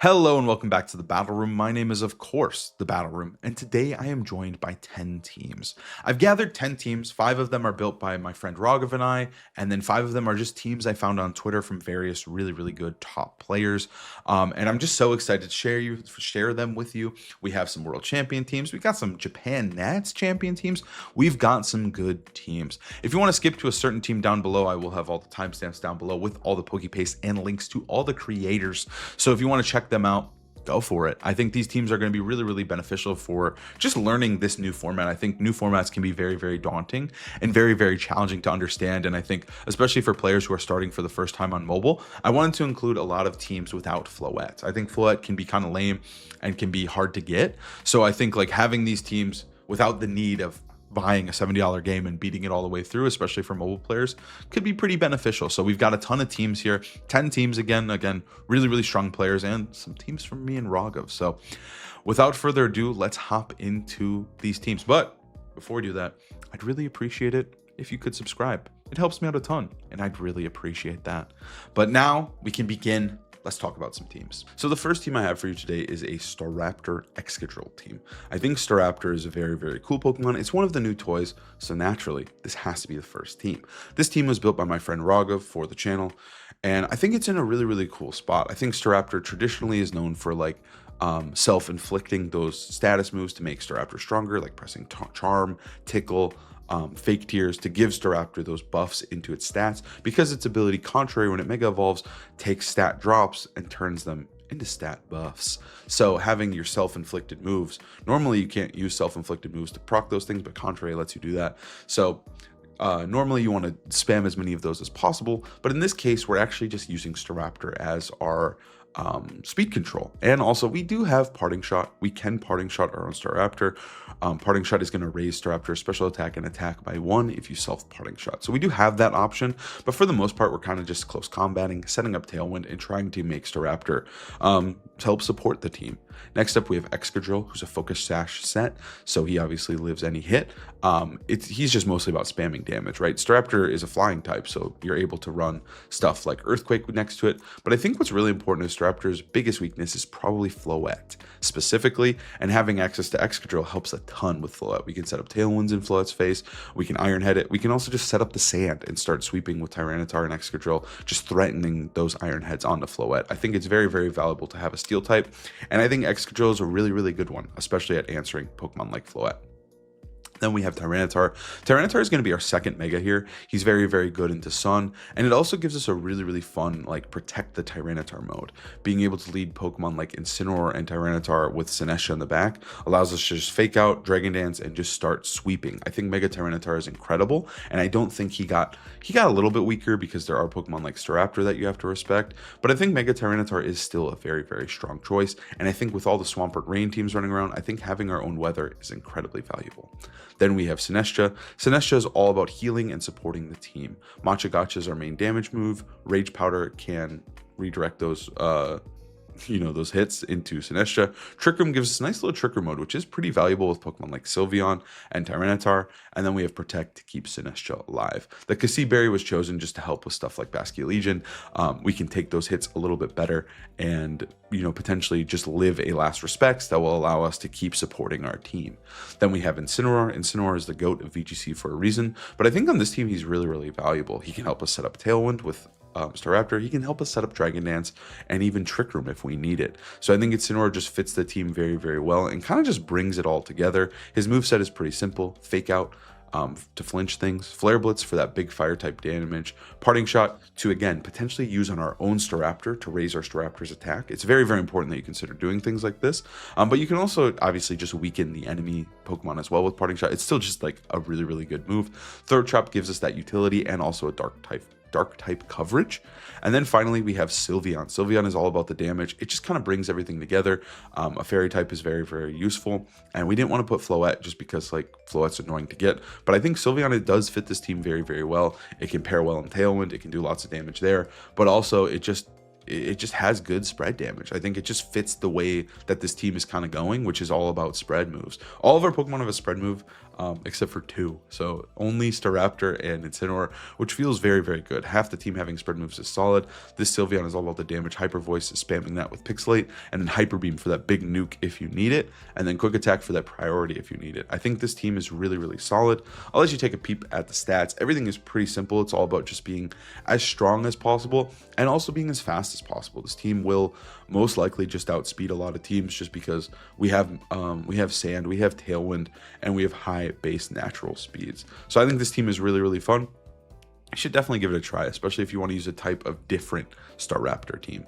Hello and welcome back to the Battle Room. My name is, of course, the Battle Room, and today I am joined by 10 teams. I've gathered 10 teams. 5 of them are built by my friend Raghav and I, and then 5 of them are just teams I found on Twitter from various really good top players. And I'm just so excited to share them with you. We have some World Champion teams. We've got some Japan Nats Champion teams. We've got some good teams. If you want to skip to a certain team down below, I will have all the timestamps down below with all the Pokepaste and links to all the creators. So if you want to check them out, go for it. I think these teams are going to be really beneficial for just learning this new format. I think new formats can be very daunting and very challenging to understand, and I think especially for players who are starting for the first time on mobile, I wanted to include a lot of teams without Floette. I think Floette can be kind of lame and can be hard to get, so I think like having these teams without the need of buying a $70 game and beating it all the way through, especially for mobile players, could be pretty beneficial. So we've got a ton of teams here, 10 teams again, really strong players, and some teams from me and Raghav. So without further ado, let's hop into these teams. But before we do that, I'd really appreciate it if you could subscribe. It helps me out a ton, and I'd really appreciate that. But now we can begin. Let's talk about some teams. So the first team I have for you today is a Staraptor Excadrill team. I think Staraptor is a very cool Pokemon. It's one of the new toys, so naturally, this has to be the first team. This team was built by my friend Raghav for the channel, and I think it's in a really cool spot. I think Staraptor traditionally is known for like self-inflicting those status moves to make Staraptor stronger, like pressing Charm, Tickle, Fake Tears to give Staraptor those buffs into its stats, because its ability, contrary when it Mega Evolves, takes stat drops and turns them into stat buffs. So having your self-inflicted moves, normally you can't use self-inflicted moves to proc those things, but contrary lets you do that. So normally you want to spam as many of those as possible, but in this case we're actually just using Staraptor as our speed control. And also we do have Parting Shot. We can Parting Shot our own Staraptor. Parting Shot is going to raise Staraptor's special attack and attack by 1 if you self Parting Shot. So we do have that option, but for the most part we're kind of just close combating, setting up Tailwind, and trying to make Staraptor to help support the team. Next up we have Excadrill, who's a Focus Sash set, so he obviously lives any hit. He's just mostly about spamming damage, right? Staraptor is a flying type, so you're able to run stuff like Earthquake next to it, but I think what's really important is Staraptor's biggest weakness is probably Floette specifically, and having access to Excadrill helps a ton with Floette. We can set up Tailwinds in Floette's face, we can Iron Head it, we can also just set up the sand and start sweeping with Tyranitar and Excadrill, just threatening those Iron Heads onto Floette. I think it's very valuable to have a Steel type, and I think Excadrill is a really good one, especially at answering Pokemon like Floette. Then we have Tyranitar. Tyranitar is going to be our second Mega here. He's very good into Sun, and it also gives us a really fun, like, protect the Tyranitar mode. Being able to lead Pokemon like Incineroar and Tyranitar with Sinestcha in the back allows us to just fake out, Dragon Dance, and just start sweeping. I think Mega Tyranitar is incredible, and I don't think he got a little bit weaker because there are Pokemon like Staraptor that you have to respect, but I think Mega Tyranitar is still a very strong choice, and I think with all the Swampert Rain teams running around, I think having our own weather is incredibly valuable. Then we have Sinestcha. Sinestcha is all about healing and supporting the team. Matcha Gotcha is our main damage move. Rage Powder can redirect those those hits into Sinestcha. Trick Room gives us a nice little Trick Room mode, which is pretty valuable with Pokemon like Sylveon and Tyranitar. And then we have Protect to keep Sinestcha alive. The Cassie Berry was chosen just to help with stuff like Basculegion. We can take those hits a little bit better and, potentially just live a last respects that will allow us to keep supporting our team. Then we have Incineroar. Incineroar is the GOAT of VGC for a reason, but I think on this team he's really valuable. He can help us set up Tailwind with Staraptor. He can help us set up Dragon Dance and even Trick Room if we need it. So I think Incineroar just fits the team very well and kind of just brings it all together. His moveset is pretty simple. Fake Out to flinch things, Flare Blitz for that big fire type damage, Parting Shot to again potentially use on our own Staraptor to raise our Staraptor's attack. It's very important that you consider doing things like this, but you can also obviously just weaken the enemy Pokemon as well with Parting Shot. It's still just like a really good move. Throat Chop gives us that utility and also a dark type coverage. And then finally we have Sylveon. Sylveon is all about the damage. It just kind of brings everything together. A fairy type is very useful, and we didn't want to put Floette just because like Floette's annoying to get, but I think Sylveon, it does fit this team very well. It can pair well in Tailwind, it can do lots of damage there, but also it just has good spread damage. I think it just fits the way that this team is kind of going, which is all about spread moves. All of our Pokemon have a spread move. except for 2. So only Staraptor and Incineroar, which feels very, very good. Half the team having spread moves is solid. This Sylveon is all about the damage. Hyper Voice is spamming that with Pixelate, and then Hyper Beam for that big nuke if you need it, and then Quick Attack for that priority if you need it. I think this team is really, really solid. I'll let you take a peep at the stats. Everything is pretty simple. It's all about just being as strong as possible and also being as fast as possible. This team will most likely just outspeed a lot of teams just because we have Sand, we have Tailwind, and we have high base natural speeds. So I think this team is really, really fun. You should definitely give it a try, especially if you want to use a type of different Staraptor team.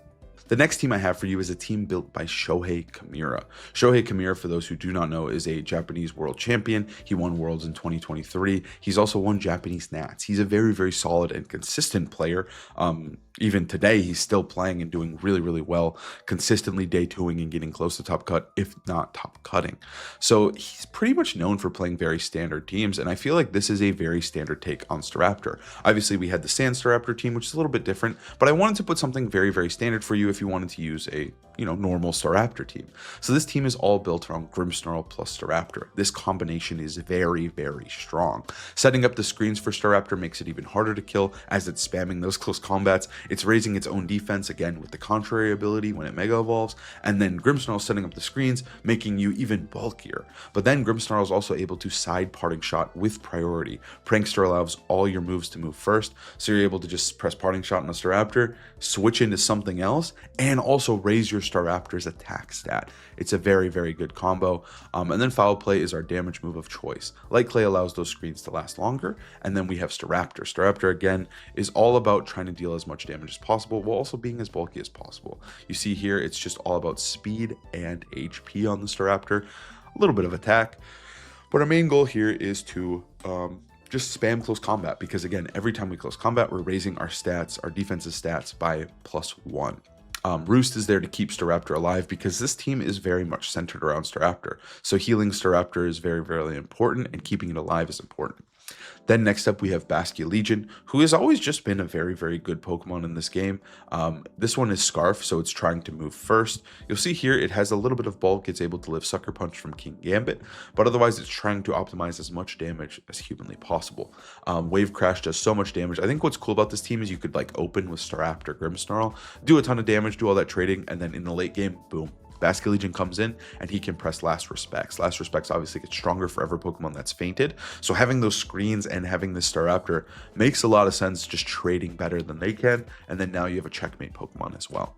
The next team I have for you is a team built by Shohei Kimura. Shohei Kimura, for those who do not know, is a Japanese world champion. He won Worlds in 2023. He's also won Japanese Nats. He's a very, very solid and consistent player. Even today, he's still playing and doing really, really well, consistently day 2ing and getting close to top cut, if not top cutting. So he's pretty much known for playing very standard teams, and I feel like this is a very standard take on Staraptor. Obviously, we had the Sand Staraptor team, which is a little bit different, but I wanted to put something very, very standard for you if you wanted to use a normal Staraptor team. So this team is all built around Grimmsnarl plus Staraptor. This combination is very, very strong. Setting up the screens for Staraptor makes it even harder to kill as it's spamming those close combats. It's raising its own defense again with the contrary ability when it Mega Evolves, and then Grimmsnarl setting up the screens, making you even bulkier. But then Grimmsnarl is also able to side parting shot with priority. Prankster allows all your moves to move first, so you're able to just press parting shot on a Staraptor, switch into something else, and also raise your Staraptor's attack stat. It's a very, very good combo. And then Foul Play is our damage move of choice. Light Clay allows those screens to last longer, and then we have Staraptor. Staraptor, again, is all about trying to deal as much damage as possible while also being as bulky as possible. You see here, it's just all about speed and HP on the Staraptor, a little bit of attack, but our main goal here is to just spam close combat, because again, every time we close combat, we're raising our stats, our defensive stats by +1. Roost is there to keep Staraptor alive because this team is very much centered around Staraptor. So healing Staraptor is very, very important, and keeping it alive is important. Then next up we have Basculegion, who has always just been a very, very good Pokemon in this game. This one is Scarf, so it's trying to move first. You'll see here it has a little bit of bulk. It's able to live Sucker Punch from King Gambit, but otherwise it's trying to optimize as much damage as humanly possible. Wave Crash does so much damage. I think what's cool about this team is you could like open with Staraptor, Grimmsnarl, do a ton of damage, do all that trading, and then in the late game, boom, Basculegion comes in and he can press Last Respects. Last Respects obviously gets stronger for every Pokemon that's fainted. So having those screens and having this Staraptor makes a lot of sense, just trading better than they can. And then now you have a checkmate Pokemon as well.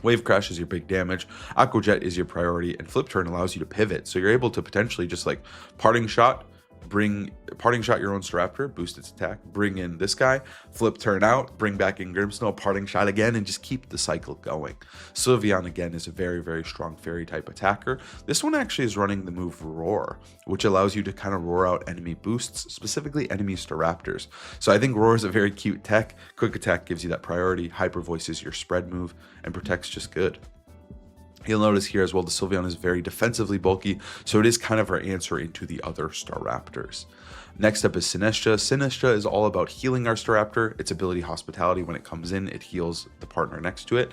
Wave Crash is your big damage, Aqua Jet is your priority, and Flip Turn allows you to pivot. So you're able to potentially just like Parting Shot, Parting Shot your own Staraptor, boost its attack, bring in this guy, Flip Turn out, bring back in Grimmsnarl, Parting Shot again, and just keep the cycle going. Sylveon again is a very, very strong fairy type attacker. This one actually is running the move Roar, which allows you to kind of roar out enemy boosts, specifically enemy Staraptors. So I think Roar is a very cute tech. Quick Attack gives you that priority, Hyper Voice is your spread move, and Protect's just good. You'll notice here as well, the Sylveon is very defensively bulky, so it is kind of our answer into the other Staraptors. Next up is Sinestcha. Sinestcha is all about healing our Staraptor. Its ability Hospitality, when it comes in, it heals the partner next to it.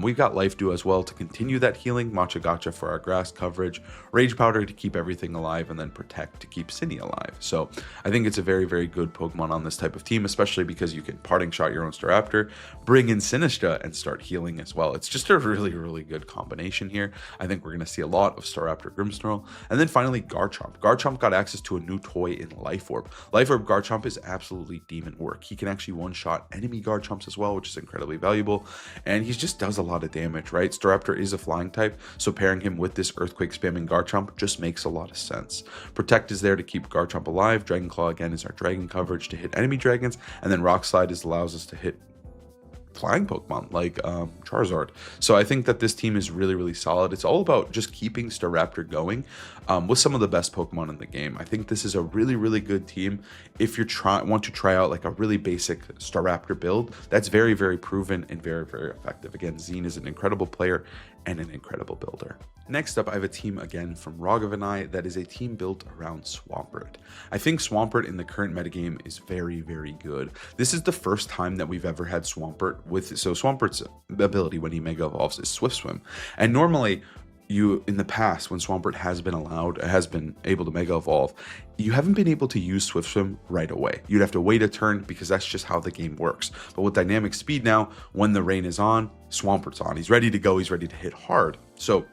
We've got Life Dew as well to continue that healing, Matcha Gotcha for our grass coverage, Rage Powder to keep everything alive, and then Protect to keep Cinny alive. So I think it's a very, very good Pokemon on this type of team, especially because you can Parting Shot your own Staraptor, bring in Sinestcha, and start healing as well. It's just a really, really good combination here. I think we're going to see a lot of Staraptor Grimmsnarl. And then finally, Garchomp. Garchomp got access to a new toy in Life Orb. Life Orb Garchomp is absolutely demon work. He can actually one-shot enemy Garchomps as well, which is incredibly valuable. And he just does a lot of damage, right? Staraptor is a flying type, so pairing him with this Earthquake spamming Garchomp just makes a lot of sense. Protect is there to keep Garchomp alive. Dragon Claw again is our dragon coverage to hit enemy dragons. And then Rock Slide allows us to hit flying Pokemon like Charizard. So I think that this team is really, really solid. It's all about just keeping Staraptor going with some of the best Pokemon in the game. I think this is a really, really good team if you want to try out like a really basic Staraptor build that's very, very proven and very, very effective. Again, Zine is an incredible player and an incredible builder. Next up, I have a team again from Raghav and I that is a team built around Swampert. I think Swampert in the current metagame is very, very good. This is the first time that we've ever had Swampert so Swampert's ability when he Mega Evolves is Swift Swim. And normally, you, in the past, when Swampert has been able to Mega Evolve, you haven't been able to use Swift Swim right away. You'd have to wait a turn because that's just how the game works. But with Dynamic Speed now, when the rain is on, Swampert's on. He's ready to go. He's ready to hit hard. So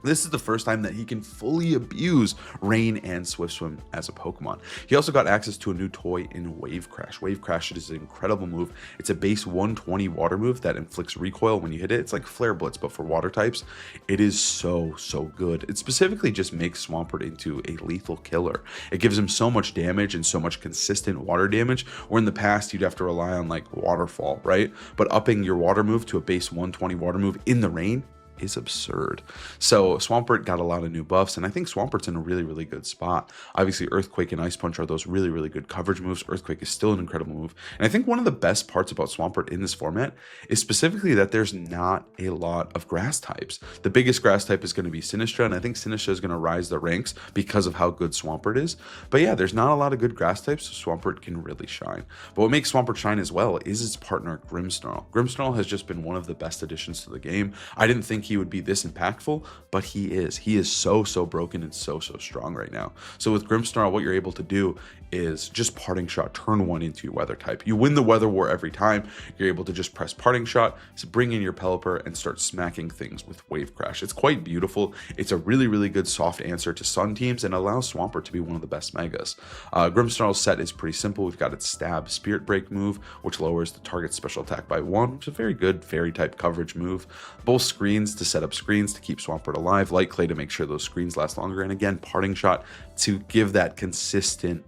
this is the first time that he can fully abuse Rain and Swift Swim as a Pokemon. He also got access to a new toy in Wave Crash. Wave Crash is an incredible move. It's a base 120 water move that inflicts recoil when you hit it. It's like Flare Blitz, but for water types. It is so good. It specifically just makes Swampert into a lethal killer. It gives him so much damage and so much consistent water damage, where in the past you'd have to rely on like Waterfall, right? But upping your water move to a base 120 water move in the rain is absurd. So Swampert got a lot of new buffs, and I think Swampert's in a really good spot. Obviously, Earthquake and Ice Punch are those really good coverage moves. Earthquake is still an incredible move. And I think one of the best parts about Swampert in this format is specifically that there's not a lot of grass types. The biggest grass type is going to be Sinistra, and I think Sinistra is going to rise the ranks because of how good Swampert is. But yeah, there's not a lot of good grass types, so Swampert can really shine. But what makes Swampert shine as well is its partner, Grimmsnarl. Grimmsnarl has just been one of the best additions to the game. I didn't think he would be this impactful, but he is. He is so broken and so strong right now. So with Grimmsnarl, what you're able to do is just Parting Shot, turn one into your weather type. You win the weather war every time. You're able to just press Parting Shot, so bring in your Pelipper and start smacking things with Wave Crash. It's quite beautiful. It's a really good soft answer to Sun teams and allows Swampert to be one of the best Megas. Grimmsnarl's set is pretty simple. We've got its Stab Spirit Break move, which lowers the target's special attack by 1, which is a very good fairy type coverage move. Both screens to set up screens to keep Swampert alive, Light Clay to make sure those screens last longer, and again, Parting Shot to give that consistent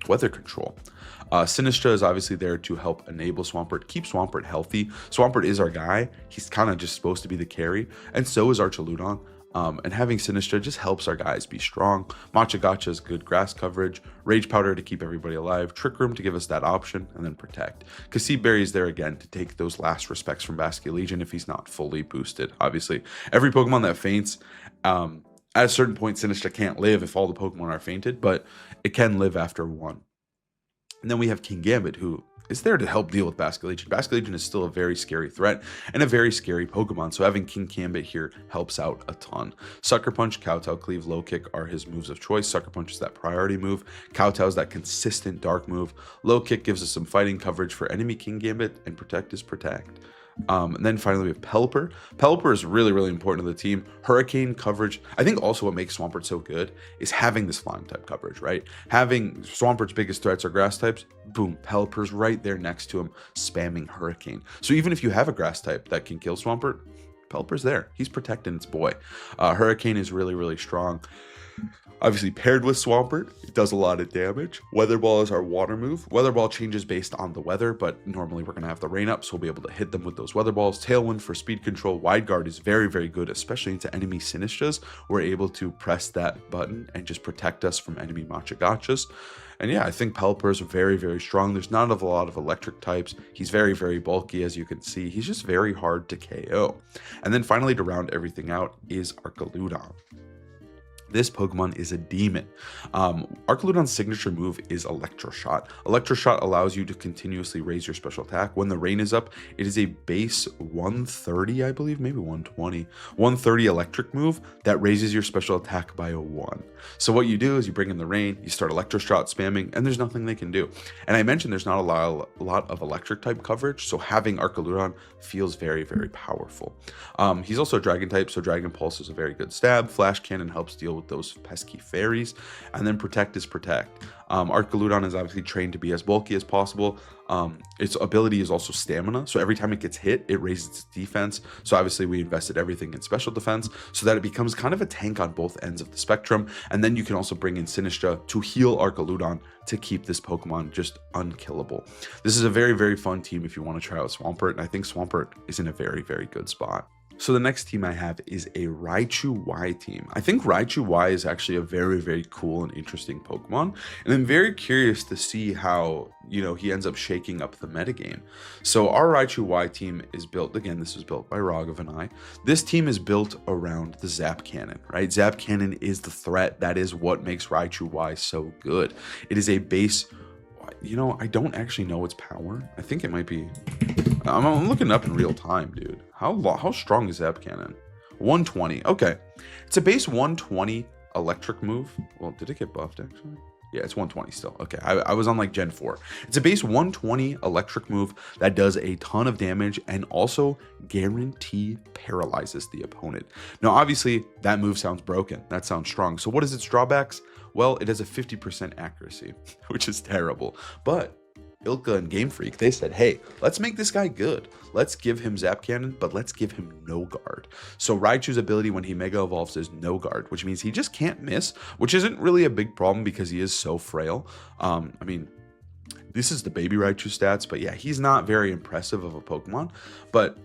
weather control. Sinistra is obviously there to help enable Swampert, keep Swampert healthy. Swampert is our guy. He's kind of just supposed to be the carry, and so is Archaludon. And having Sinistra just helps our guys be strong. Machagacha is good grass coverage, Rage Powder to keep everybody alive, Trick Room to give us that option, and then Protect. Cassib Berry is there again to take those last respects from Basculegion if he's not fully boosted. Obviously, every Pokemon that faints, at a certain point, Sinistra can't live if all the Pokemon are fainted, but it can live after 1. And then we have King Gambit, who is there to help deal with Basculegion. Basculegion is still a very scary threat and a very scary Pokemon, so having King Gambit here helps out a ton. Sucker Punch, Kowtow, Cleave, Low Kick are his moves of choice. Sucker Punch is that priority move. Kowtow is that consistent dark move. Low Kick gives us some fighting coverage for enemy King Gambit, and Protect is Protect. And then finally we have Pelipper. Pelipper is really important to the team. Hurricane coverage. I think also what makes Swampert so good is having this flying type coverage, right? Having Swampert's biggest threats are grass types. Boom, Pelipper's right there next to him, spamming Hurricane. So even if you have a grass type that can kill Swampert, Pelipper's there. He's protecting its boy. Hurricane is really strong. Obviously paired with Swampert, it does a lot of damage. Weather Ball is our water move. Weather Ball changes based on the weather, but normally we're going to have the rain up, so we'll be able to hit them with those Weather Balls. Tailwind for speed control. Wide Guard is very good, especially into enemy Sinistras. We're able to press that button and just protect us from enemy Machagachas. And yeah, I think Pelipper is very strong. There's not a lot of electric types. He's very bulky, as you can see. He's just very hard to KO. And then finally, to round everything out, is Archaludon. This Pokemon is a demon. Archaludon's signature move is Elektroshot. Elektroshot allows you to continuously raise your special attack. When the rain is up, it is a base 130, I believe, maybe 120. 130 electric move that raises your special attack by a 1. So what you do is you bring in the rain, you start Elektroshot spamming, and there's nothing they can do. And I mentioned there's not a lot of electric type coverage, so having Archaludon feels very powerful. He's also a Dragon type, so Dragon Pulse is a very good stab. Flash Cannon helps deal with those pesky fairies, and then Protect is Protect. Archaludon is obviously trained to be as bulky as possible. Its ability is also stamina, so every time it gets hit, it raises its defense. So obviously we invested everything in special defense so that it becomes kind of a tank on both ends of the spectrum. And then you can also bring in Sinistra to heal Archaludon to keep this Pokemon just unkillable. This is a very fun team if you want to try out Swampert, and I think Swampert is in a very good spot. So the next team I have is a Raichu Y team. I think Raichu Y is actually a very cool and interesting Pokemon, and I'm very curious to see how, he ends up shaking up the metagame. So our Raichu Y team is built, again, this was built by Raghav and I. This team is built around the Zap Cannon, right? Zap Cannon is the threat. That is what makes Raichu Y so good. It is a base, I don't actually know its power. I think it might be, I'm looking it up in real time, dude. How strong is Zap Cannon? 120. Okay. It's a base 120 electric move. Well, did it get buffed actually? Yeah, it's 120 still. Okay, I was on like Gen 4. It's a base 120 electric move that does a ton of damage and also guarantee paralyzes the opponent. Now, obviously, that move sounds broken. That sounds strong. So what is its drawbacks? Well, it has a 50% accuracy, which is terrible. But Ilka and Game Freak, they said, hey, let's make this guy good. Let's give him Zap Cannon, but let's give him no guard. So Raichu's ability when he Mega Evolves is no guard, which means he just can't miss, which isn't really a big problem because he is so frail. I mean, this is the baby Raichu stats, but yeah, he's not very impressive of a Pokemon. But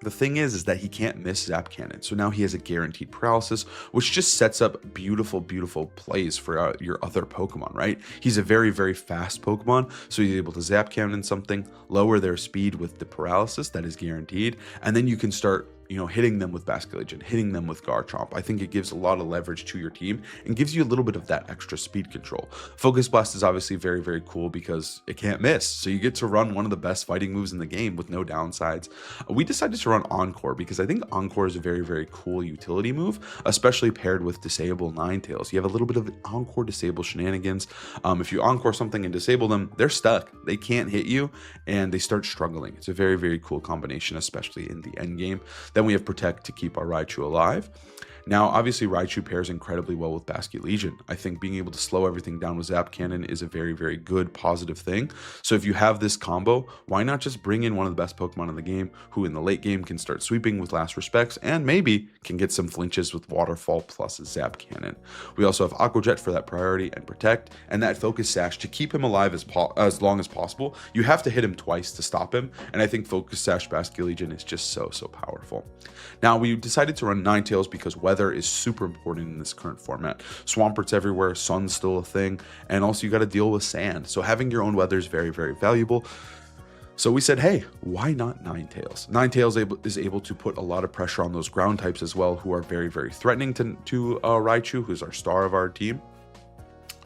the thing is that he can't miss Zap Cannon. So now he has a guaranteed paralysis, which just sets up beautiful, beautiful plays for your other Pokemon, right? He's a very, very fast Pokemon. So he's able to Zap Cannon something, lower their speed with the paralysis that is guaranteed. And then you can start, you know, hitting them with Basculegion, hitting them with Garchomp. I think it gives a lot of leverage to your team and gives you a little bit of that extra speed control. Focus Blast is obviously very, very cool because it can't miss. So you get to run one of the best fighting moves in the game with no downsides. We decided to run Encore because I think Encore is a very, very cool utility move, especially paired with Disable Ninetales. You have a little bit of Encore Disable shenanigans. If you Encore something and disable them, they're stuck. They can't hit you and they start struggling. It's a very, very cool combination, especially in the end game. Then we have Protect to keep our Raichu alive. Now, obviously, Raichu pairs incredibly well with Basculegion. I think being able to slow everything down with Zap Cannon is a very, very good, positive thing. So if you have this combo, why not just bring in one of the best Pokemon in the game, who in the late game can start sweeping with Last Respects, and maybe can get some flinches with Waterfall plus Zap Cannon. We also have Aqua Jet for that priority and Protect, and that Focus Sash to keep him alive as long as possible. You have to hit him twice to stop him, and I think Focus Sash Basculegion is just so, so powerful. Now, we decided to run Ninetales because weather is super important in this current format. Swampert's everywhere, sun's still a thing, and also you got to deal with sand. So having your own weather is very, very valuable. So we said, hey, why not Ninetales? Ninetales is able to put a lot of pressure on those ground types as well, who are very, very threatening to Raichu, who's our star of our team.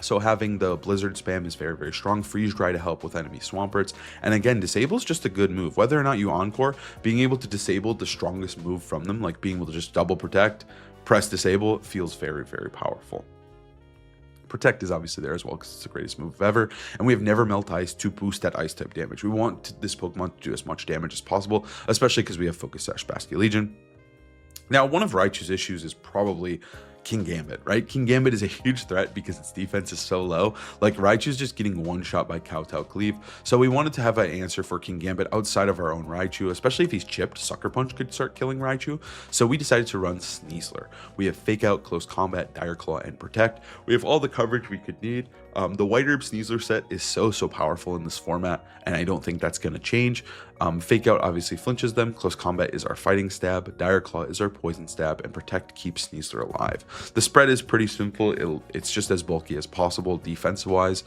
So having the Blizzard spam is very, very strong. Freeze Dry to help with enemy Swamperts. And again, Disable is just a good move. Whether or not you Encore, being able to disable the strongest move from them, like being able to just double Protect, press Disable, feels very, very powerful. Protect is obviously there as well because it's the greatest move ever. And we have Never Melt Ice to boost that Ice type damage. We want this Pokemon to do as much damage as possible, especially because we have Focus Sash Basculegion. Now, one of Raichu's issues is probably Kingambit, right? Kingambit is a huge threat because its defense is so low. Like, Raichu's just getting one shot by Kowtow Cleave. So we wanted to have an answer for Kingambit outside of our own Raichu, especially if he's chipped. Sucker Punch could start killing Raichu. So we decided to run Sneasler. We have Fake Out, Close Combat, Dire Claw, and Protect. We have all the coverage we could need. The White Herb Sneasler set is so powerful in this format, and I don't think that's going to change. Fake Out obviously flinches them. Close Combat is our Fighting Stab. Dire Claw is our Poison Stab, and Protect keeps Sneasler alive. The spread is pretty simple. It's just as bulky as possible defense-wise.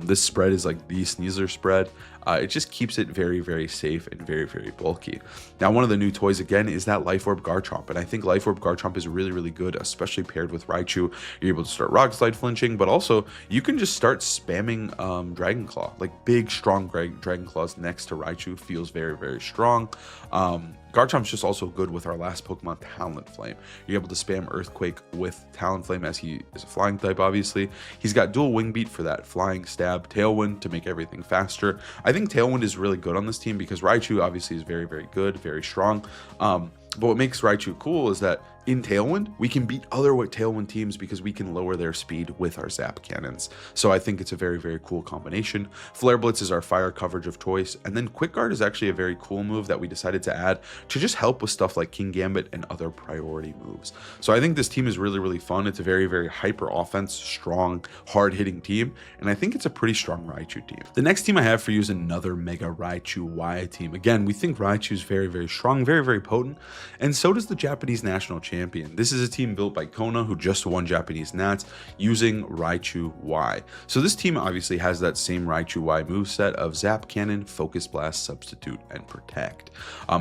This spread is like the Sneasler spread. It just keeps it very, very safe and very, very bulky. Now, one of the new toys, again, is that Life Orb Garchomp. And I think Life Orb Garchomp is really, really good, especially paired with Raichu. You're able to start Rock Slide flinching, but also you can just start spamming Dragon Claw. Like, big, strong Dragon Claws next to Raichu feels very, very strong. Garchomp's just also good with our last Pokemon, Talonflame. You're able to spam Earthquake with Talonflame as he is a flying type, obviously. He's got dual Wing Beat for that flying stab, Tailwind to make everything faster. I think Tailwind is really good on this team because Raichu obviously is very, very good, very strong. But what makes Raichu cool is that in Tailwind, we can beat other Tailwind teams because we can lower their speed with our Zap Cannons. So I think it's a very, very cool combination. Flare Blitz is our fire coverage of choice. And then Quick Guard is actually a very cool move that we decided to add to just help with stuff like Kingambit and other priority moves. So I think this team is really, really fun. It's a very, very hyper offense, strong, hard-hitting team. And I think it's a pretty strong Raichu team. The next team I have for you is another Mega Raichu Y team. Again, we think Raichu is very, very strong, very, very potent. And so does the Japanese national champion. champion. This is a team built by Kona, who just won Japanese Nats using Raichu Y. So this team obviously has that same Raichu Y moveset of Zap Cannon, Focus Blast, Substitute, and Protect.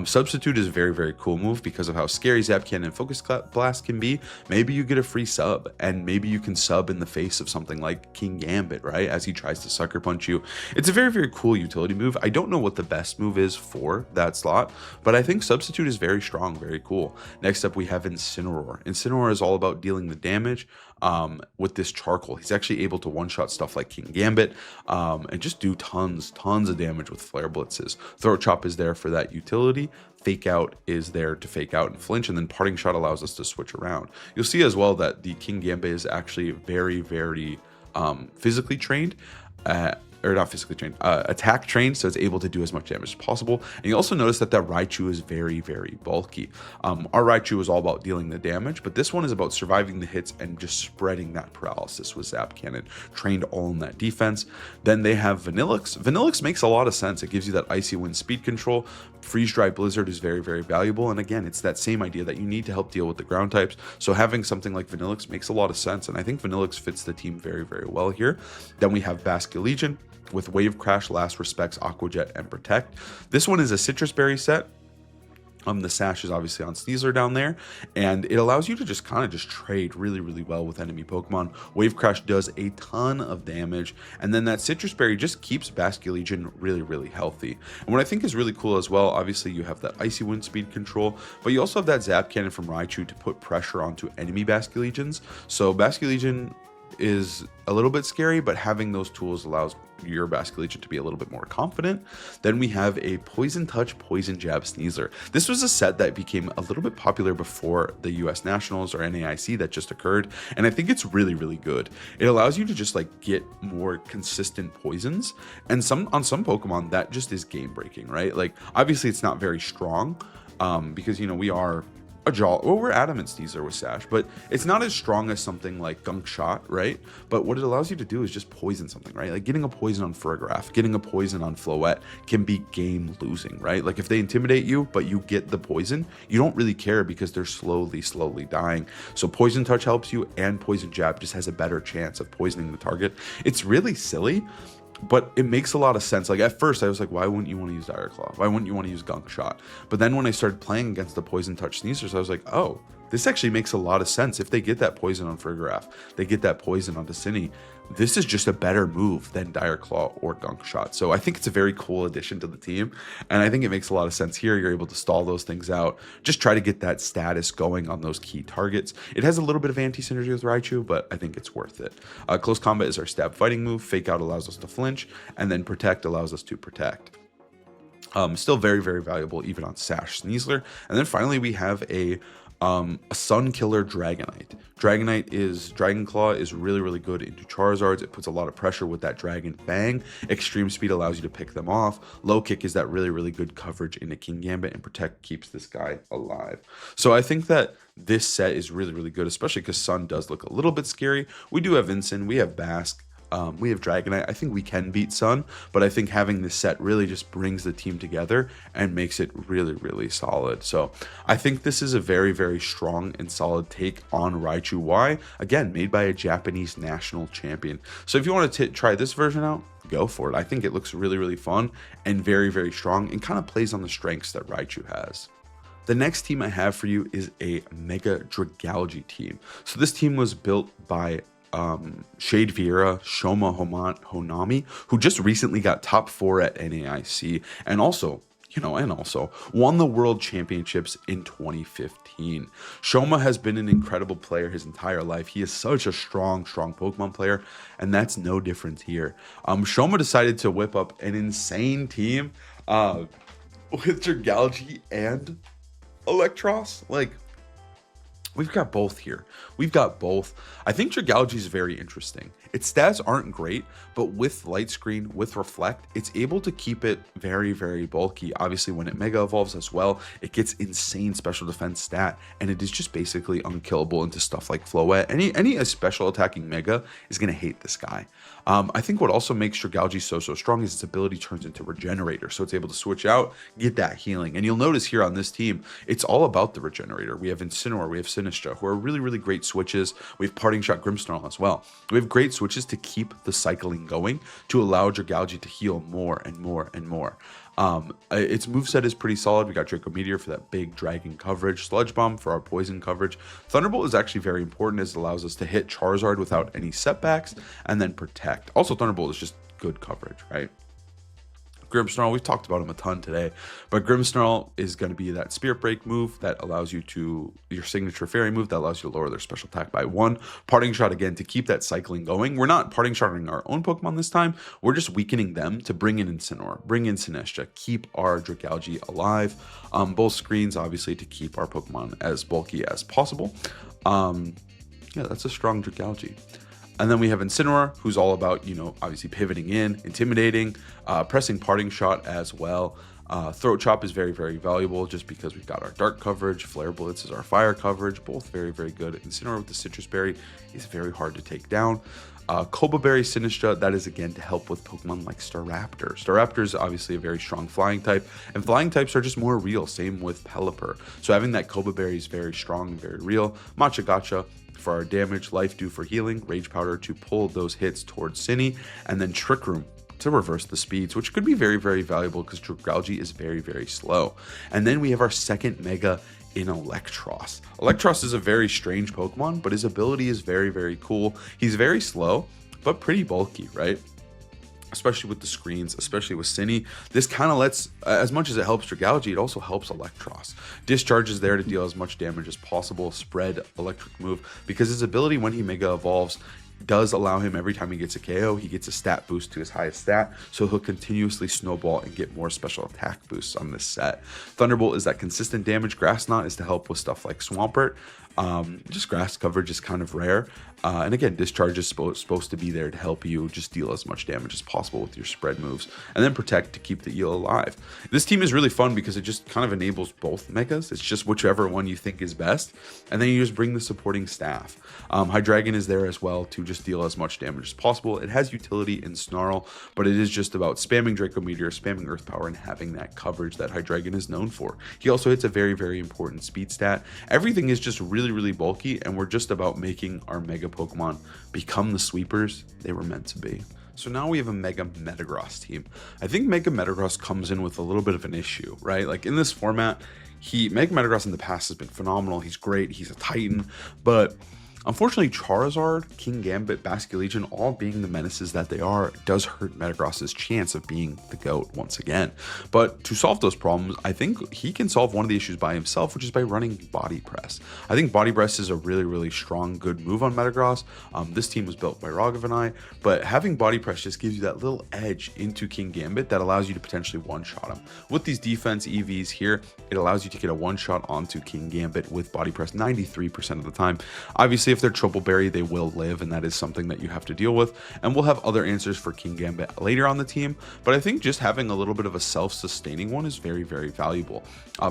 Substitute is a very, very cool move because of how scary Zap Cannon and Focus Blast can be. Maybe you get a free sub, and maybe you can sub in the face of something like King Gambit, right? As he tries to sucker punch you. It's a very, very cool utility move. I don't know what the best move is for that slot, but I think Substitute is very strong, very cool. Next up, we have Incineroar. Incineroar is all about dealing the damage with this charcoal. He's actually able to one-shot stuff like King Gambit and just do tons of damage with flare blitzes. Throat Chop is there for that utility. Fake Out is there to fake out and flinch, and then Parting Shot allows us to switch around. You'll see as well that the King Gambit is actually very, very physically trained. Or not physically trained, attack trained, so it's able to do as much damage as possible. And you also notice that Raichu is very, very bulky. Our Raichu is all about dealing the damage, but this one is about surviving the hits and just spreading that paralysis with Zap Cannon, trained all in that defense. Then they have Vanillix. Vanillix makes a lot of sense. It gives you that Icy Wind speed control. Freeze Dry Blizzard is very, very valuable. And again, it's that same idea that you need to help deal with the ground types. So having something like Vanillix makes a lot of sense. And I think Vanillix fits the team very, very well here. Then we have Basculegion with Wave Crash, Last Respects, Aqua Jet, and Protect. This one is a Citrus Berry set. The sash is obviously on Sneasler down there, and it allows you to just kind of just trade really, really well with enemy Pokemon. Wave Crash does a ton of damage, and then that Citrus Berry just keeps Basculegion really, really healthy. And what I think is really cool as well, obviously you have that Icy Wind speed control, but you also have that Zap Cannon from Raichu to put pressure onto enemy Basculegions. So Basculegion is a little bit scary, but having those tools allows your Basculegion to be a little bit more confident. Then we have a Poison Touch, Poison Jab Sneasler. This was a set that became a little bit popular before the US Nationals or NAIC that just occurred, and I think it's really, really good. It allows you to just like get more consistent poisons, and on some Pokemon that just is game breaking, right? Like obviously it's not very strong because we are we're Adamant Sneasler with Sash, but it's not as strong as something like Gunk Shot, right? But what it allows you to do is just poison something, right? Like getting a poison on Ferrograph, getting a poison on Floette can be game losing, right? Like if they intimidate you, but you get the poison, you don't really care because they're slowly dying. So Poison Touch helps you, and Poison Jab just has a better chance of poisoning the target. It's really silly, but it makes a lot of sense. Like at first I was like, why wouldn't you want to use Dire Claw? Why wouldn't you want to use Gunk Shot? But then when I started playing against the Poison Touch Sneasers, I was like, oh, this actually makes a lot of sense. If they get that poison on Ferrograph, they get that poison on Decini, this is just a better move than Dire Claw or Gunk Shot. So I think it's a very cool addition to the team, and I think it makes a lot of sense here. You're able to stall those things out, just try to get that status going on those key targets. It has a little bit of anti-synergy with Raichu, but I think it's worth it. Close Combat is our stab fighting move. Fake Out allows us to flinch, and then Protect allows us to protect. Still very, very valuable even on Sash Sneasler. And then finally we have a Sun Killer Dragonite. Dragon Claw is really, really good into Charizards. It puts a lot of pressure with that Dragon Fang. Extreme Speed allows you to pick them off. Low Kick is that really, really good coverage into King Gambit, and Protect keeps this guy alive. So I think that this set is really, really good, especially because Sun does look a little bit scary. We do have Vincent, we have Basque, we have Dragonite. I think we can beat Sun, but I think having this set really just brings the team together and makes it really, really solid. So I think this is a very, very strong and solid take on Raichu Y, again, made by a Japanese national champion. So if you want to try this version out, go for it. I think it looks really, really fun and very, very strong, and kind of plays on the strengths that Raichu has. The next team I have for you is a Mega Dragalge team. So this team was built by Shade Vieira, Shoma Honami, who just recently got top 4 at NAIC, and also won the World Championships in 2015. Shoma has been an incredible player his entire life. He is such a strong Pokemon player, and that's no different here. Shoma decided to whip up an insane team with Dragalge and Elektross. Like, we've got both here. We've got both. I think Dragalge is very interesting. Its stats aren't great, but with Light Screen, with Reflect, it's able to keep it very, very bulky. Obviously, when it Mega Evolves as well, it gets insane special defense stat, and it is just basically unkillable into stuff like Floette. Any special attacking Mega is going to hate this guy. I think what also makes Dragalge so strong is its ability turns into Regenerator, so it's able to switch out, get that healing. And you'll notice here on this team, it's all about the Regenerator. We have Incineroar, we have Sinistcha, who are really great switches. We have Parting Shot Grimmsnarl as well. We have great switches to keep the cycling going, to allow Dragalge to heal more and more and more. Its moveset is pretty solid. We got Draco Meteor for that big dragon coverage, Sludge Bomb for our poison coverage. Thunderbolt is actually very important as it allows us to hit Charizard without any setbacks and then protect. Also, Thunderbolt is just good coverage, right? Grimmsnarl, we've talked about him a ton today, but Grimmsnarl is going to be that Spirit Break move that allows you to, your signature fairy move that allows you to lower their special attack by 1. Parting Shot again to keep that cycling going. We're not parting shotting our own Pokemon this time. We're just weakening them to bring in Incineroar, bring in Sinistcha, keep our Dragalge alive. Both screens, obviously, to keep our Pokemon as bulky as possible. Yeah, that's a strong Dragalge. And then we have Incineroar, who's all about, you know, obviously pivoting in, intimidating, pressing Parting Shot as well. Throat Chop is very valuable just because we've got our dark coverage. Flare Blitz is our fire coverage. Both very good. Incineroar with the Citrus Berry is very hard to take down. Cobra Berry Sinistcha, that is again to help with Pokemon like Staraptor. Staraptor is obviously a very strong flying type, and flying types are just more real. Same with Pelipper. So having that Cobra Berry is very strong and very real. Matcha Gotcha for our damage, Life Dew for healing, Rage Powder to pull those hits towards Cinny, and then Trick Room to reverse the speeds, which could be very valuable because Dragalge is very slow. And then we have our second Mega in Elektross. Elektross is a very strange Pokemon, but his ability is very cool. He's very slow, but pretty bulky, right? Especially with the screens, especially with Cinny. This kind of lets, as much as it helps Dragalge, it also helps Elektross. Discharge is there to deal as much damage as possible, spread electric move, because his ability when he Mega Evolves does allow him, every time he gets a KO, he gets a stat boost to his highest stat, so he'll continuously snowball and get more special attack boosts on this set. Thunderbolt is that consistent damage. Grass Knot is to help with stuff like Swampert. Just grass coverage is kind of rare. And again, Discharge is supposed to be there to help you just deal as much damage as possible with your spread moves. And then Protect to keep the eel alive. This team is really fun because it just kind of enables both Megas. It's just whichever one you think is best. And then you just bring the supporting staff. Hydreigon is there as well to just deal as much damage as possible. It has utility in Snarl, but it is just about spamming Draco Meteor, spamming Earth Power, and having that coverage that Hydreigon is known for. He also hits a very important speed stat. Everything is just really bulky, and we're just about making our Mega Pokemon become the sweepers they were meant to be. So now we have a Mega Metagross team. I think Mega Metagross comes in with a little bit of an issue, right? Like in this format, Mega Metagross in the past has been phenomenal. He's great. He's a Titan, but unfortunately, Charizard, King Gambit, Basculegion, all being the menaces that they are, does hurt Metagross's chance of being the GOAT once again. But to solve those problems, I think he can solve one of the issues by himself, which is by running Body Press. I think Body Press is a really strong, good move on Metagross. This team was built by Ragavan and I, but having Body Press just gives you that little edge into King Gambit that allows you to potentially one-shot him. With these defense EVs here, it allows you to get a one-shot onto King Gambit with Body Press 93% of the time. Obviously, if they're Triple Berry, they will live, and that is something that you have to deal with. And we'll have other answers for King Gambit later on the team, but I think just having a little bit of a self-sustaining one is very valuable.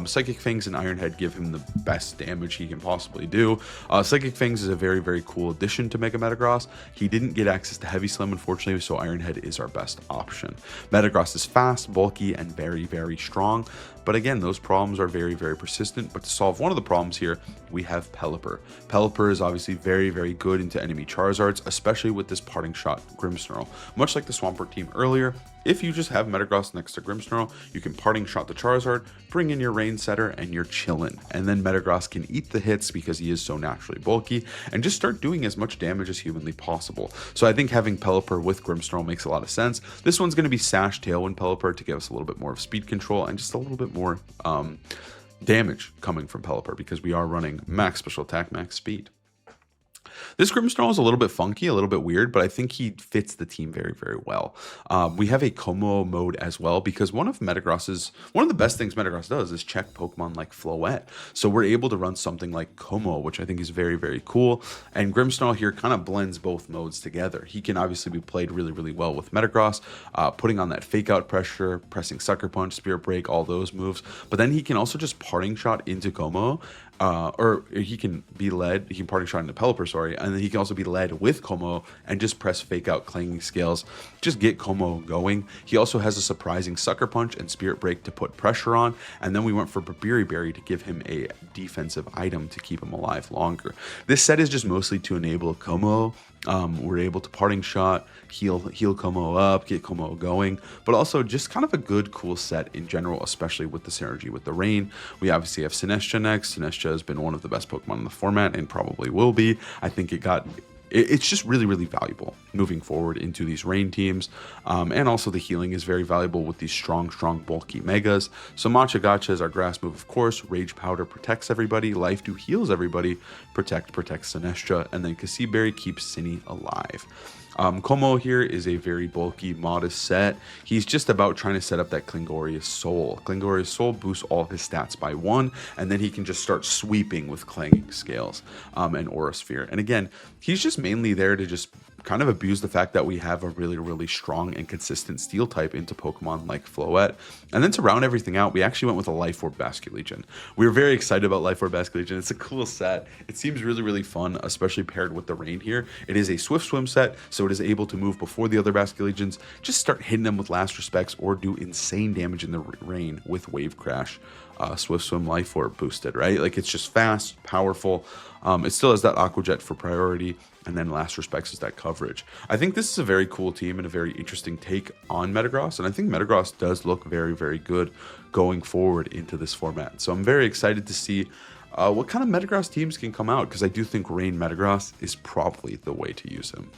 Psychic Fangs and Iron Head give him the best damage he can possibly do. Psychic Fangs is a very cool addition to Mega Metagross. He didn't get access to Heavy Slam, unfortunately, so Iron Head is our best option. Metagross is fast, bulky, and very strong. But again, those problems are very persistent. But to solve one of the problems here, we have Pelipper. Pelipper is obviously very good into enemy Charizards, especially with this Parting Shot Grimmsnarl. Much like the Swampert team earlier, if you just have Metagross next to Grimmsnarl, you can Parting Shot the Charizard, bring in your Rain Setter, and you're chillin'. And then Metagross can eat the hits because he is so naturally bulky, and just start doing as much damage as humanly possible. So I think having Pelipper with Grimmsnarl makes a lot of sense. This one's going to be Sash Tailwind Pelipper to give us a little bit more of speed control and just a little bit more damage coming from Pelipper because we are running max special attack, max speed. This Grimmsnarl is a little bit funky, a little bit weird, but I think he fits the team very, very well. We have a Como mode as well because one of the best things Metagross does is check Pokemon like Floette. So we're able to run something like Como, which I think is very, very cool. And Grimmsnarl here kind of blends both modes together. He can obviously be played really, really well with Metagross, putting on that fake out pressure, pressing Sucker Punch, Spirit Break, all those moves. But then he can also just parting shot into Como. Or he can parting shot into Pelipper, sorry, and then he can also be led with Como and just press fake out Clanging Scales, just get Como going. He also has a surprising Sucker Punch and Spirit Break to put pressure on, and then we went for Babiri Berry to give him a defensive item to keep him alive longer. This set is just mostly to enable Como. We're able to parting shot, heal Como up, get Como going, but also just kind of a good, cool set in general, especially with the synergy with the rain. We obviously have Sinestcha next. Sinestcha has been one of the best Pokemon in the format and probably will be. I think it's just really, really valuable moving forward into these rain teams. And also the healing is very valuable with these strong, bulky megas. So Matcha Gotcha is our grass move, of course. Rage Powder protects everybody. Life Dew heals everybody. Protect protects Sinestcha. And then Cassiberry keeps Cinny alive. Como here is a very bulky, modest set. He's just about trying to set up that Klingorious Soul. Klingorious Soul boosts all of his stats by 1, and then he can just start sweeping with Clanging Scales and Aura Sphere. And again, he's just mainly there to just kind of abuse the fact that we have a really, really strong and consistent steel type into Pokemon like Floette. And then to round everything out, we actually went with a Life Orb Basculegion. We were very excited about Life Orb Basculegion. It's a cool set. It seems really, really fun, especially paired with the rain here. It is a Swift Swim set, so it is able to move before the other Basculegions, just start hitting them with Last Respects or do insane damage in the rain with Wave Crash. Swift Swim, Life Orb boosted, right? Like, it's just fast, powerful. It still has that Aqua Jet for priority, and then Last Respects is that coverage. I think this is a very cool team and a very interesting take on Metagross, and I think Metagross does look very, very good going forward into this format. So I'm very excited to see what kind of Metagross teams can come out, because I do think Rain Metagross is probably the way to use him.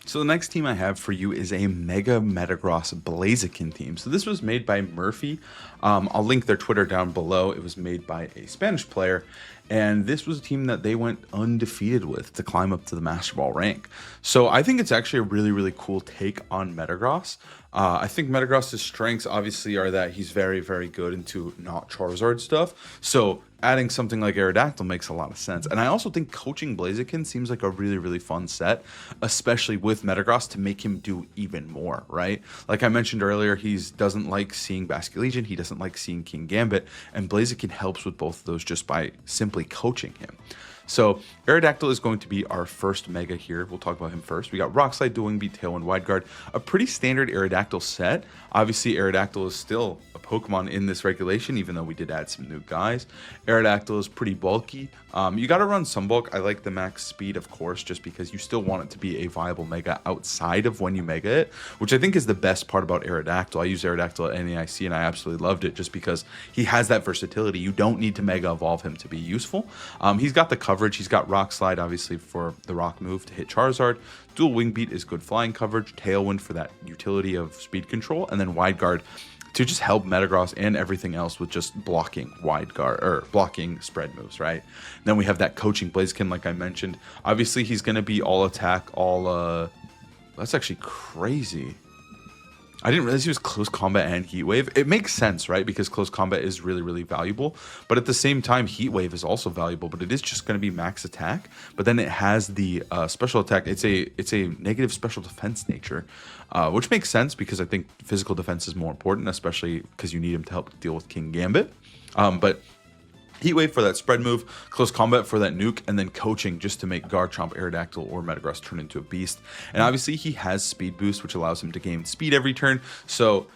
So the next team I have for you is a Mega Metagross Blaziken team. So this was made by Murphy. I'll link their Twitter down below. It was made by a Spanish player, and this was a team that they went undefeated with to climb up to the Master Ball rank. So I think it's actually a really, really cool take on Metagross. I think Metagross's strengths obviously are that he's very, very good into not Charizard stuff. So adding something like Aerodactyl makes a lot of sense. And I also think coaching Blaziken seems like a really, really fun set, especially with Metagross, to make him do even more, right? Like I mentioned earlier, he doesn't like seeing Basculegion, he doesn't like seeing King Gambit, and Blaziken helps with both of those just by simply coaching him. So Aerodactyl is going to be our first Mega here. We'll talk about him first. We got Rock Slide, Dual Wing Beat, Tailwind, Wide Guard. A pretty standard Aerodactyl set. Obviously, Aerodactyl is still a Pokemon in this regulation, even though we did add some new guys. Aerodactyl is pretty bulky. You got to run some bulk. I like the max speed, of course, just because you still want it to be a viable Mega outside of when you Mega it, which I think is the best part about Aerodactyl. I used Aerodactyl at NAIC, and I absolutely loved it just because he has that versatility. You don't need to Mega Evolve him to be useful. He's got the coverage. He's got Rock Slide, obviously, for the Rock move to hit Charizard. Dual Wing Beat is good flying coverage. Tailwind for that utility of speed control. And then Wide Guard to just help Metagross and everything else with just blocking Wide Guard, or blocking spread moves, right? Then we have that coaching Blaziken, like I mentioned. Obviously, he's going to be all attack, all... That's actually crazy. I didn't realize he was close combat and heat wave. It makes sense, right? Because close combat is really, really valuable. But at the same time, heat wave is also valuable, but it is just going to be max attack. But then it has the special attack. It's a negative special defense nature, which makes sense because I think physical defense is more important, especially because you need him to help deal with King Gambit. But Heat Wave for that spread move, Close Combat for that nuke, and then coaching just to make Garchomp, Aerodactyl, or Metagross turn into a beast. And obviously he has speed boost, which allows him to gain speed every turn. So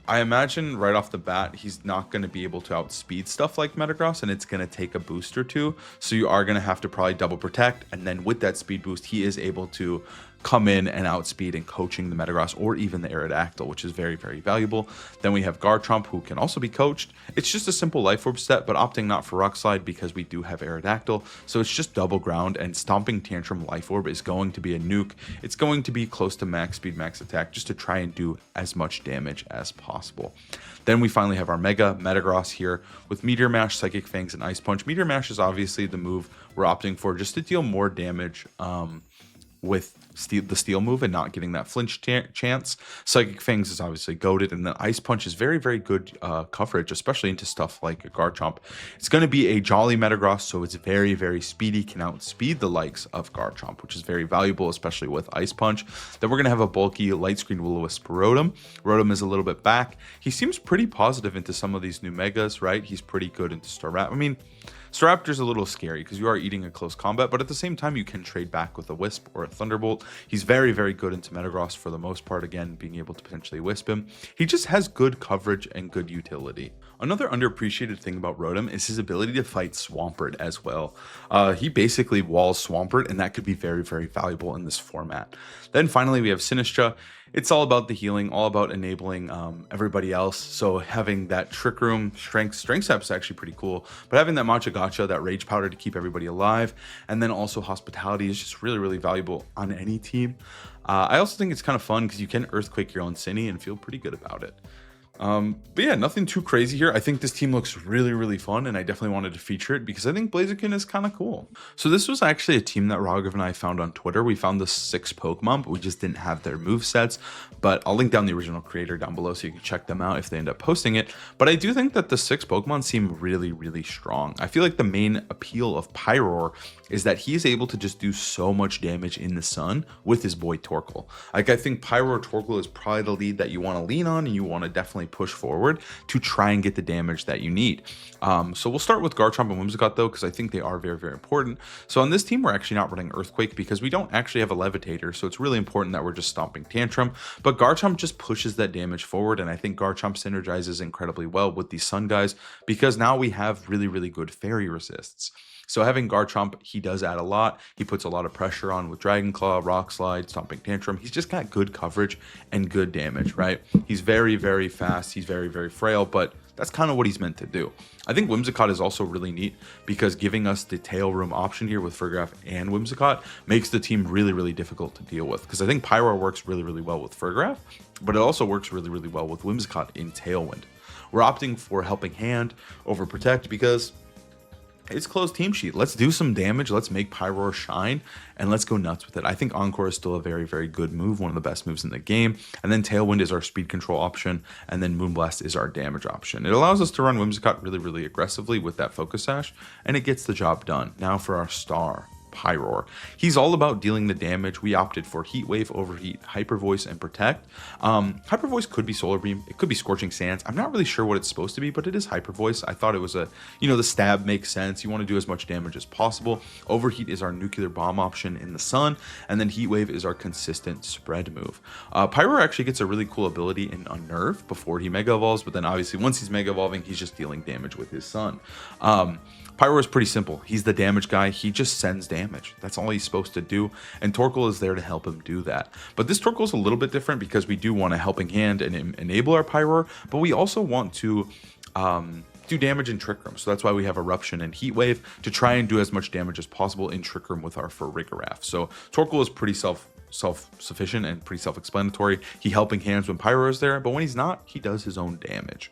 I imagine right off the bat, he's not going to be able to outspeed stuff like Metagross, and it's going to take a boost or two. So you are going to have to probably double protect. And then with that speed boost, he is able to come in and outspeed and coaching the Metagross or even the Aerodactyl, which is very, very valuable. Then we have Garchomp, who can also be coached. It's just a simple Life Orb set, but opting not for Rock Slide because we do have Aerodactyl. So it's just double ground, and Stomping Tantrum Life Orb is going to be a nuke. It's going to be close to max speed, max attack, just to try and do as much damage as possible. Then we finally have our Mega Metagross here with Meteor Mash, Psychic Fangs, and Ice Punch. Meteor Mash is obviously the move we're opting for just to deal more damage with the steel move and not getting that flinch chance. Psychic Fangs is obviously goated, and then Ice Punch is very, very good coverage, especially into stuff like a Garchomp. It's going to be a Jolly Metagross, so it's very, very speedy, can outspeed the likes of Garchomp, which is very valuable, especially with Ice Punch. Then we're going to have a bulky Light Screen Will-O-Wisp Rotom. Rotom is a little bit back. He seems pretty positive into some of these new Megas, right? He's pretty good into Staraptor. I mean, Staraptor's a little scary because you are eating a close combat, but at the same time, you can trade back with a Wisp or a Thunderbolt. He's very, very good into Metagross for the most part, again, being able to potentially Wisp him. He just has good coverage and good utility. Another underappreciated thing about Rotom is his ability to fight Swampert as well. He basically walls Swampert, and that could be very, very valuable in this format. Then finally, we have Sinistra. It's all about the healing, all about enabling everybody else. So having that Trick Room, Strength Step is actually pretty cool. But having that Matcha Gotcha, that Rage Powder to keep everybody alive, and then also Hospitality is just really, really valuable on any team. I also think it's kind of fun because you can Earthquake your own Cini and feel pretty good about it. But yeah, nothing too crazy here. I think this team looks really, really fun, and I definitely wanted to feature it because I think Blaziken is kind of cool. So this was actually a team that Raghav and I found on Twitter. We found the 6 Pokemon, but we just didn't have their movesets. But I'll link down the original creator down below so you can check them out if they end up posting it. But I do think that the 6 Pokemon seem really, really strong. I feel like the main appeal of Pyroar is that he is able to just do so much damage in the sun with his boy Torkoal. Like, I think Pyroar Torkoal is probably the lead that you want to lean on, and you want to definitely push forward to try and get the damage that you need. So we'll start with Garchomp and Whimsicott though, because I think they are very, very important. So on this team, we're actually not running Earthquake because we don't actually have a Levitator, so it's really important that we're just Stomping Tantrum. But Garchomp just pushes that damage forward, and I think Garchomp synergizes incredibly well with these Sun guys because now we have really, really good Fairy resists. So having Garchomp, he does add a lot. He puts a lot of pressure on with Dragon Claw, Rock Slide, Stomping Tantrum. He's just got good coverage and good damage, right? He's very, very fast. He's very, very frail, but that's kind of what he's meant to do. I think Whimsicott is also really neat because giving us the Tailroom option here with Farigiraf and Whimsicott makes the team really, really difficult to deal with. Because I think Pyroar works really, really well with Farigiraf, but it also works really, really well with Whimsicott in Tailwind. We're opting for Helping Hand over Protect because it's closed team sheet. Let's do some damage. Let's make Pyroar shine, and let's go nuts with it. I think Encore is still a very, very good move, one of the best moves in the game. And then Tailwind is our speed control option, and then Moonblast is our damage option. It allows us to run Whimsicott really, really aggressively with that Focus Sash, and it gets the job done. Now for our star, Pyroar. He's all about dealing the damage. We opted for Heat Wave, Overheat, Hyper Voice, and Protect. Hyper Voice could be Solar Beam. It could be Scorching Sands. I'm not really sure what it's supposed to be, but it is Hyper Voice. I thought it was the stab makes sense. You want to do as much damage as possible. Overheat is our Nuclear Bomb option in the sun, and then Heat Wave is our consistent spread move. Pyroar actually gets a really cool ability in Unnerve before he Mega Evolves, but then obviously once he's Mega Evolving, he's just dealing damage with his sun. Pyroar is pretty simple. He's the damage guy. He just sends damage. That's all he's supposed to do, and Torkoal is there to help him do that. But this Torkoal is a little bit different because we do want a Helping Hand and enable our Pyroar, but we also want to do damage in Trick Room. So that's why we have Eruption and Heat Wave to try and do as much damage as possible in Trick Room with our Farigiraf. So Torkoal is pretty self-sufficient and pretty self-explanatory. He Helping Hands when Pyroar is there, but when he's not, he does his own damage.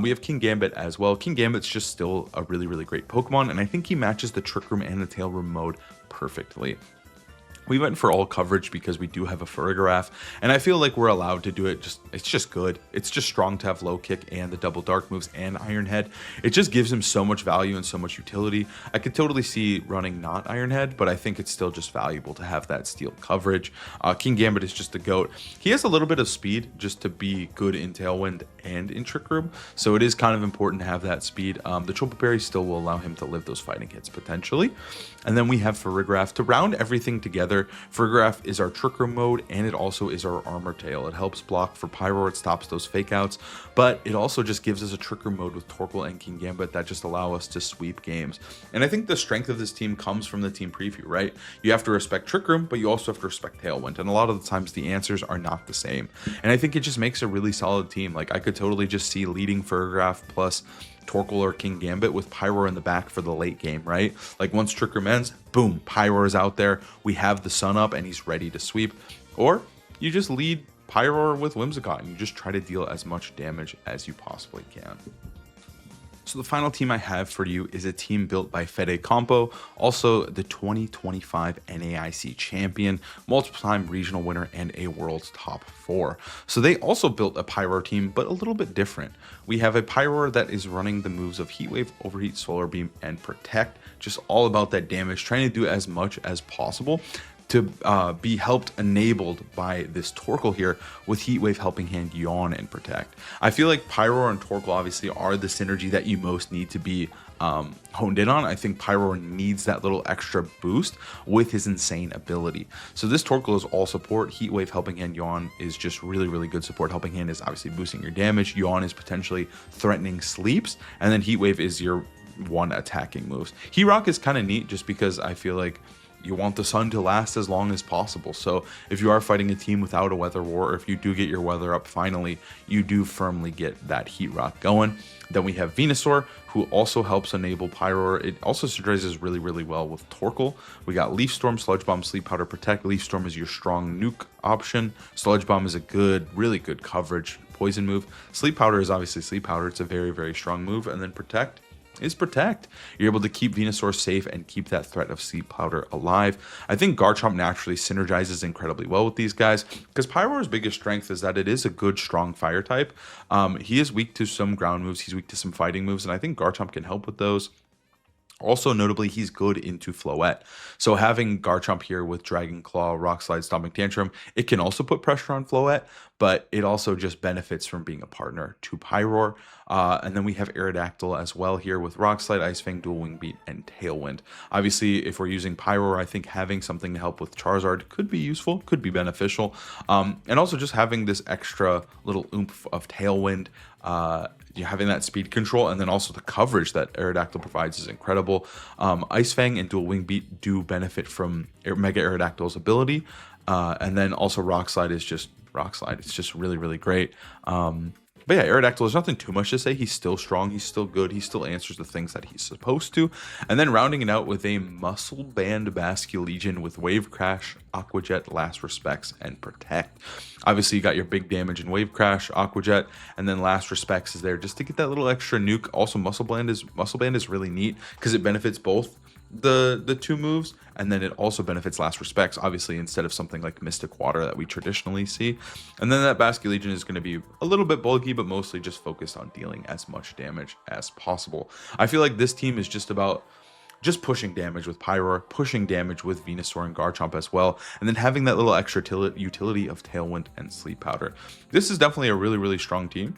We have King Gambit as well. King Gambit's just still a really, really great Pokemon, and I think he matches the Trick Room and the Tail Room mode perfectly. We went for all coverage because we do have a Farigiraf, and I feel like we're allowed to do it. It's just good. It's just strong to have Low Kick and the double dark moves and Iron Head. It just gives him so much value and so much utility. I could totally see running not Iron Head, but I think it's still just valuable to have that steel coverage. King Gambit is just the GOAT. He has a little bit of speed just to be good in Tailwind and in Trick Room, so it is kind of important to have that speed. The Triple Berry still will allow him to live those fighting hits potentially. And then we have Farigiraf to round everything together. weather. Farigiraf is our Trick Room mode, and it also is our Armor Tail. It helps block for Pyroar, it stops those fake outs, but it also just gives us a Trick Room mode with Torkoal and Kingambit that just allow us to sweep games. And I think the strength of this team comes from the team preview, right? You have to respect Trick Room, but you also have to respect Tailwind, and a lot of the times the answers are not the same. And I think it just makes a really solid team. Like, I could totally just see leading Farigiraf plus Torkoal or Kingambit with Pyroar in the back for the late game, right? Like, once Trick Room ends, boom, Pyroar is out there. We have the sun up and he's ready to sweep. Or you just lead Pyroar with Whimsicott and you just try to deal as much damage as you possibly can. So the final team I have for you is a team built by Fede Campo, also the 2025 NAIC champion, multiple-time regional winner, and a world's top 4. So they also built a Pyroar team, but a little bit different. We have a Pyroar that is running the moves of Heat Wave, Overheat, Solar Beam, and Protect, just all about that damage, trying to do as much as possible to be helped enabled by this Torkoal here with Heat Wave, Helping Hand, Yawn, and Protect. I feel like Pyroar and Torkoal obviously are the synergy that you most need to be honed in on. I think Pyroar needs that little extra boost with his insane ability. So this Torkoal is all support. Heat Wave, Helping Hand, Yawn is just really, really good support. Helping Hand is obviously boosting your damage. Yawn is potentially threatening sleeps. And then Heat Wave is your one attacking moves. Heat Rock is kind of neat just because I feel like you want the sun to last as long as possible. So if you are fighting a team without a weather war, or if you do get your weather up finally, you do firmly get that Heat Rock going. Then we have Venusaur, who also helps enable Pyroar. It also synergizes really, really well with Torkoal. We got Leaf Storm, Sludge Bomb, Sleep Powder, Protect. Leaf Storm is your strong nuke option. Sludge Bomb is a good, really good coverage poison move. Sleep Powder is obviously Sleep Powder. It's a very, very strong move. And then Protect is Protect. You're able to keep Venusaur safe and keep that threat of Sleep Powder alive. I think Garchomp naturally synergizes incredibly well with these guys because Pyroar's biggest strength is that it is a good, strong fire type. He is weak to some ground moves, he's weak to some fighting moves, and I think Garchomp can help with those. Also, notably, he's good into Floette. So having Garchomp here with Dragon Claw, Rock Slide, Stomping Tantrum, it can also put pressure on Floette, but it also just benefits from being a partner to Pyroar. And then we have Aerodactyl as well here with Rock Slide, Ice Fang, Dual Wing Beat, and Tailwind. Obviously, if we're using Pyroar, I think having something to help with Charizard could be useful, could be beneficial. And also just having this extra little oomph of Tailwind, you're having that speed control, and then also the coverage that Aerodactyl provides is incredible. Ice Fang and Dual Wing Beat do benefit from Mega Aerodactyl's ability, and then also Rock Slide is just Rock Slide. It's just really, really great. But yeah, Aerodactyl, there's nothing too much to say. He's still strong. He's still good. He still answers the things that he's supposed to. And then rounding it out with a Muscle Band Basculegion with Wave Crash, Aqua Jet, Last Respects, and Protect. Obviously, you got your big damage in Wave Crash, Aqua Jet, and then Last Respects is there just to get that little extra nuke. Also, Muscle Band is really neat because it benefits both the two moves, and then it also benefits Last Respects, obviously, instead of something like Mystic Water that we traditionally see. And then that Basculegion is going to be a little bit bulky, but mostly just focused on dealing as much damage as possible. I feel like this team is just about just pushing damage with Pyroar, pushing damage with Venusaur and Garchomp as well, and then having that little extra utility of Tailwind and Sleep Powder. This is definitely a really, really strong team.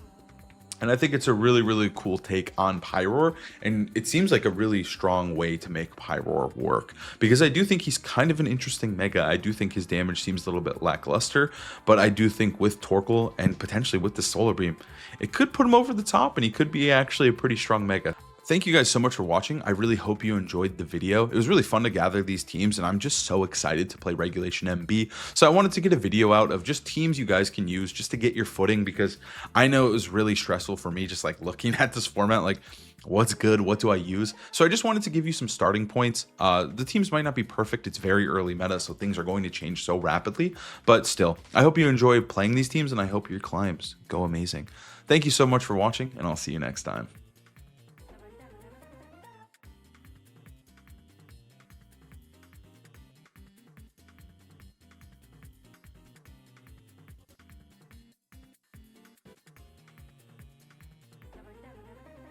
And I think it's a really, really cool take on Pyroar, and it seems like a really strong way to make Pyroar work, because I do think he's kind of an interesting mega. I do think his damage seems a little bit lackluster, but I do think with Torkoal and potentially with the Solar Beam, it could put him over the top, and he could be actually a pretty strong mega. Thank you guys so much for watching. I really hope you enjoyed the video. It was really fun to gather these teams, and I'm just so excited to play Regulation MB. So I wanted to get a video out of just teams you guys can use just to get your footing, because I know it was really stressful for me just like looking at this format, like what's good, what do I use? So I just wanted to give you some starting points. The teams might not be perfect. It's very early meta, so things are going to change so rapidly, but still, I hope you enjoy playing these teams, and I hope your climbs go amazing. Thank you so much for watching, and I'll see you next time.